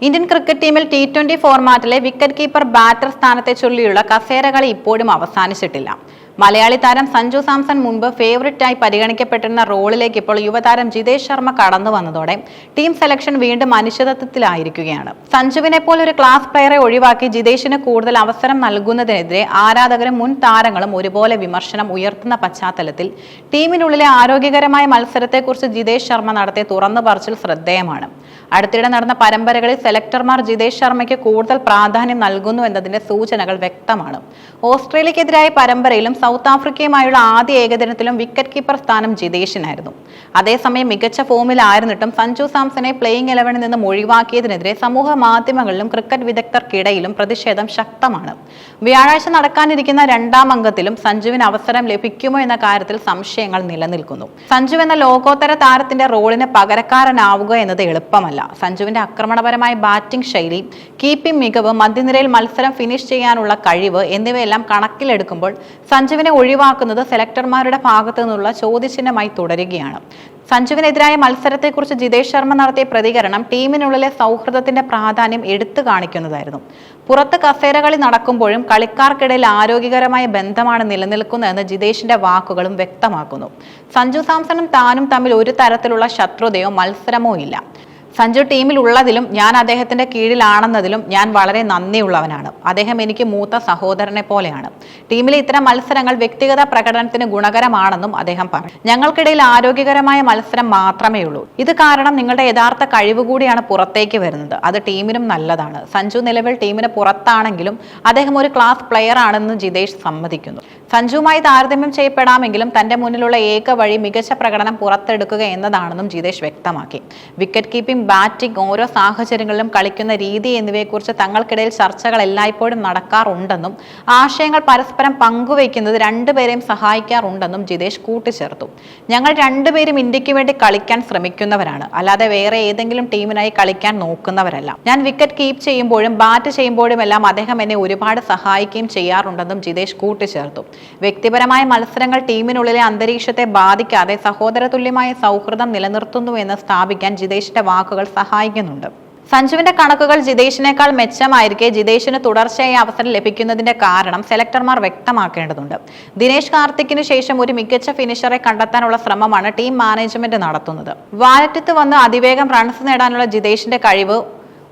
Indian cricket ടീമിൽ T20 ഫോർമാറ്റിലെ wicket keeper batter സ്ഥാനത്തെ ചൊല്ലിയുള്ള കസേരകളി ഇപ്പോഴും അവസാനിച്ചിട്ടില്ല. മലയാളി താരം സഞ്ജു സാംസൺ മുൻപ് ഫേവറിറ്റായി പരിഗണിക്കപ്പെട്ടിരുന്ന റോളിലേക്ക് ഇപ്പോൾ യുവതാരം ജിതേഷ് ശർമ്മ കടന്നു വന്നതോടെ ടീം സെലക്ഷൻ വീണ്ടും അനിശ്ചിതത്വത്തിലായിരിക്കുകയാണ്. സഞ്ജുവിനെ പോലെ ഒരു ക്ലാസ് പ്ലെയറെ ഒഴിവാക്കി ജിതേഷിന് കൂടുതൽ അവസരം നൽകുന്നതിനെതിരെ ആരാധകരും മുൻ താരങ്ങളും ഒരുപോലെ വിമർശനം ഉയർത്തുന്ന പശ്ചാത്തലത്തിൽ ടീമിനുള്ളിലെ ആരോഗ്യകരമായ മത്സരത്തെക്കുറിച്ച് ജിതേഷ് ശർമ്മ നടത്തിയ തുറന്നു പറച്ചിൽ ശ്രദ്ധേയമാണ്. അടുത്തിടെ നടന്ന പരമ്പരകളിൽ സെലക്ടർമാർ ജിതേഷ് ശർമ്മയ്ക്ക് കൂടുതൽ പ്രാധാന്യം നൽകുന്നു എന്നതിന്റെ സൂചനകൾ വ്യക്തമാണ്. ഓസ്ട്രേലിയക്കെതിരായ പരമ്പരയിലും സൗത്ത് ആഫ്രിക്കയുമായുള്ള ആദ്യ ഏകദിനത്തിലും വിക്കറ്റ് കീപ്പർ സ്ഥാനം ജിതേഷിനായിരുന്നു. അതേസമയം മികച്ച ഫോമിലായിരുന്നിട്ടും സഞ്ജു സാംസനെ പ്ലേയിങ് 11 നിന്നും ഒഴിവാക്കിയതിനെതിരെ സമൂഹ മാധ്യമങ്ങളിലും ക്രിക്കറ്റ് വിദഗ്ധർക്കിടയിലും പ്രതിഷേധം ശക്തമാണ്. വ്യാഴാഴ്ച നടക്കാനിരിക്കുന്ന രണ്ടാം അംഗത്തിലും സഞ്ജുവിന് അവസരം ലഭിക്കുമോ എന്ന കാര്യത്തിൽ സംശയങ്ങൾ നിലനിൽക്കുന്നു. സഞ്ജു എന്ന ലോകോത്തര താരത്തിന്റെ റോളിന് പകരക്കാരനാവുക എന്നത് എളുപ്പമല്ല. സഞ്ജുവിന്റെ ആക്രമണപരമായ ബാറ്റിംഗ് ശൈലി, കീപ്പിംഗ് മികവ്, മധ്യനിരയിൽ മത്സരം ഫിനിഷ് ചെയ്യാനുള്ള കഴിവ് എന്നിവയെല്ലാം കണക്കിലെടുക്കുമ്പോൾ സഞ്ജുവിനെ ഒഴിവാക്കുന്നത് സെലക്ടർമാരുടെ ഭാഗത്തു നിന്നുള്ള ചോദ്യചിഹ്നമായി തുടരുകയാണ്. സഞ്ജുവിനെതിരായ മത്സരത്തെക്കുറിച്ച് ജിതേഷ് ശർമ്മ നടത്തിയ പ്രതികരണം ടീമിനുള്ളിലെ സൗഹൃദത്തിന്റെ പ്രാധാന്യം എടുത്തു കാണിക്കുന്നതായിരുന്നു. പുറത്ത് കസേരകളി നടക്കുമ്പോഴും കളിക്കാർക്കിടയിൽ ആരോഗ്യകരമായ ബന്ധമാണ് നിലനിൽക്കുന്നതെന്ന് ജിതേഷിന്റെ വാക്കുകളും വ്യക്തമാക്കുന്നു. സഞ്ജു സാംസണും താനും തമ്മിൽ ഒരു തരത്തിലുള്ള ശത്രുതയോ മത്സരമോ ഇല്ല. സഞ്ജു ടീമിൽ ഉള്ളതിലും ഞാൻ അദ്ദേഹത്തിന്റെ കീഴിലാണെന്നതിലും ഞാൻ വളരെ നന്ദിയുള്ളവനാണ്. അദ്ദേഹം എനിക്ക് മൂത്ത സഹോദരനെ പോലെയാണ്. ടീമിലെ ഇത്തരം മത്സരങ്ങൾ വ്യക്തിഗത പ്രകടനത്തിന് ഗുണകരമാണെന്നും അദ്ദേഹം പറഞ്ഞു. ഞങ്ങൾക്കിടയിൽ ആരോഗ്യകരമായ മത്സരം മാത്രമേ ഉള്ളൂ. ഇത് കാരണം നിങ്ങളുടെ യഥാർത്ഥ കഴിവ് കൂടിയാണ് പുറത്തേക്ക് വരുന്നത്. അത് ടീമിനും നല്ലതാണ്. സഞ്ജു നിലവിൽ ടീമിന് പുറത്താണെങ്കിലും അദ്ദേഹം ഒരു ക്ലാസ് പ്ലെയർ ആണെന്ന് ജിതേഷ് സമ്മതിക്കുന്നു. സഞ്ജുവുമായി താരതമ്യം ചെയ്യപ്പെടാമെങ്കിലും തന്റെ മുന്നിലുള്ള ഏക വഴി മികച്ച പ്രകടനം പുറത്തെടുക്കുക എന്നതാണെന്നും ജിതേഷ് വ്യക്തമാക്കി. വിക്കറ്റ് കീപ്പിംഗ്, ബാറ്റിംഗ്, ഓരോ സാഹചര്യങ്ങളിലും കളിക്കുന്ന രീതി എന്നിവയെക്കുറിച്ച് തങ്ങൾക്കിടയിൽ ചർച്ചകൾ എല്ലായ്പ്പോഴും നടക്കാറുണ്ടെന്നും ആശയങ്ങൾ പരസ്പരം പങ്കുവയ്ക്കുന്നത് രണ്ടുപേരെയും സഹായിക്കാറുണ്ടെന്നും ജിതേഷ് കൂട്ടിച്ചേർത്തു. ഞങ്ങൾ രണ്ടുപേരും ഇന്ത്യക്ക് വേണ്ടി കളിക്കാൻ ശ്രമിക്കുന്നവരാണ്, അല്ലാതെ വേറെ ഏതെങ്കിലും ടീമിനായി കളിക്കാൻ നോക്കുന്നവരല്ല. ഞാൻ വിക്കറ്റ് കീപ്പ് ചെയ്യുമ്പോഴും ബാറ്റ് ചെയ്യുമ്പോഴും എല്ലാം അദ്ദേഹം എന്നെ ഒരുപാട് സഹായിക്കുകയും ചെയ്യാറുണ്ടെന്നും ജിതേഷ് കൂട്ടിച്ചേർത്തു. വ്യക്തിപരമായ മത്സരങ്ങൾ ടീമിനുള്ളിലെ അന്തരീക്ഷത്തെ ബാധിക്കാതെ സഹോദരതുല്യമായ സൗഹൃദം നിലനിർത്തുന്നു എന്ന് സ്ഥാപിക്കാൻ ജിതേഷിന്റെ വാക്കുകൾ സഹായിക്കുന്നുണ്ട്. സഞ്ജുവിന്റെ കണക്കുകൾ ജിതേഷിനേക്കാൾ മെച്ചമായിരിക്കെ ജിതേഷിന് തുടർച്ചയായി അവസരം ലഭിക്കുന്നതിന്റെ കാരണം സെലക്ടർമാർ വ്യക്തമാക്കേണ്ടതുണ്ട്. ദിനേശ് കാർത്തിക്കിന് ശേഷം ഒരു മികച്ച ഫിനിഷറെ കണ്ടെത്താനുള്ള ശ്രമമാണ് ടീം മാനേജ്മെന്റ് നടത്തുന്നത്. വാലറ്റത്ത് വന്ന് അതിവേഗം റൺസ് നേടാനുള്ള ജിതേഷിന്റെ കഴിവ്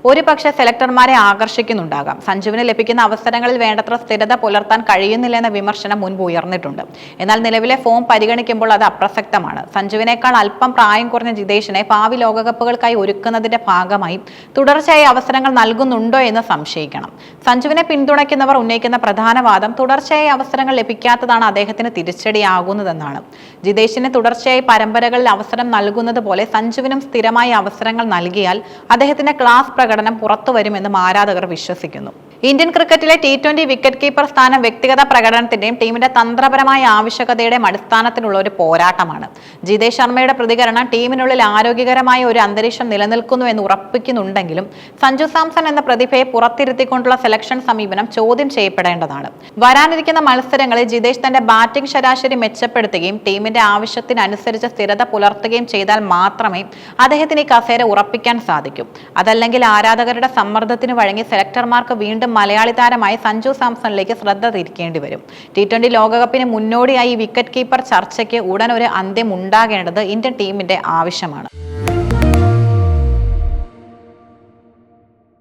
ഒരുപക്ഷെ സെലക്ടർമാരെ ആകർഷിക്കുന്നുണ്ടാകാം. സഞ്ജുവിന് ലഭിക്കുന്ന അവസരങ്ങളിൽ വേണ്ടത്ര സ്ഥിരത പുലർത്താൻ കഴിയുന്നില്ലെന്ന വിമർശനം മുൻപ് ഉയർന്നിട്ടുണ്ട്. എന്നാൽ നിലവിലെ ഫോം പരിഗണിക്കുമ്പോൾ അത് അപ്രസക്തമാണ്. സഞ്ജുവിനേക്കാൾ അല്പം പ്രായം കുറഞ്ഞ ജിതേഷിനെ ഭാവി ലോകകപ്പുകൾക്കായി ഒരുക്കുന്നതിന്റെ ഭാഗമായി തുടർച്ചയായി അവസരങ്ങൾ നൽകുന്നുണ്ടോ എന്ന് സംശയിക്കണം. സഞ്ജുവിനെ പിന്തുണയ്ക്കുന്നവർ ഉന്നയിക്കുന്ന പ്രധാന വാദം തുടർച്ചയായി അവസരങ്ങൾ ലഭിക്കാത്തതാണ് അദ്ദേഹത്തിന് തിരിച്ചടിയാകുന്നതെന്നാണ്. ജിതേഷിന് തുടർച്ചയായി പരമ്പരകളിൽ അവസരം നൽകുന്നത് പോലെ സഞ്ജുവിനും സ്ഥിരമായി അവസരങ്ങൾ നൽകിയാൽ അദ്ദേഹത്തിന്റെ ക്ലാസ് പ്രകടനം പുറത്തുവരുമെന്നും ആരാധകർ വിശ്വസിക്കുന്നു. ഇന്ത്യൻ ക്രിക്കറ്റിലെ T20 വിക്കറ്റ് കീപ്പർ സ്ഥാനം വ്യക്തിഗത പ്രകടനത്തിന്റെയും ടീമിന്റെ തന്ത്രപരമായ ആവശ്യകതയുടെയും അടിസ്ഥാനത്തിലുള്ള ഒരു പോരാട്ടമാണ്. ജിതേഷ് ശർമ്മയുടെ പ്രതികരണം ടീമിനുള്ളിൽ ആരോഗ്യകരമായ ഒരു അന്തരീക്ഷം നിലനിൽക്കുന്നു എന്ന് ഉറപ്പിക്കുന്നുണ്ടെങ്കിലും സഞ്ജു സാംസൺ എന്ന പ്രതിഭയെ പുറത്തിരുത്തിക്കൊണ്ടുള്ള സെലക്ഷൻ സമീപനം ചോദ്യം ചെയ്യപ്പെടേണ്ടതാണ്. വരാനിരിക്കുന്ന മത്സരങ്ങളിൽ ജിതേഷ് തന്റെ ബാറ്റിംഗ് ശരാശരി മെച്ചപ്പെടുത്തുകയും ടീമിന്റെ ആവശ്യത്തിനനുസരിച്ച് സ്ഥിരത പുലർത്തുകയും ചെയ്താൽ മാത്രമേ അദ്ദേഹത്തിന് ഈ കസേര ഉറപ്പിക്കാൻ സാധിക്കൂ. അതല്ലെങ്കിൽ ആരാധകരുടെ സമ്മർദ്ദത്തിന് വഴങ്ങി സെലക്ടർമാർക്ക് വീണ്ടും മലയാളി താരമായി സഞ്ജു സാംസണിലേക്ക് ശ്രദ്ധ തിരിക്കേണ്ടി വരും. T20 ലോകകപ്പിന് മുന്നോടിയായി വിക്കറ്റ് കീപ്പർ ചർച്ചയ്ക്ക് ഉടൻ ഒരു അന്ത്യം ഉണ്ടാകേണ്ടത് ഇന്ത്യൻ ടീമിന്റെ ആവശ്യമാണ്.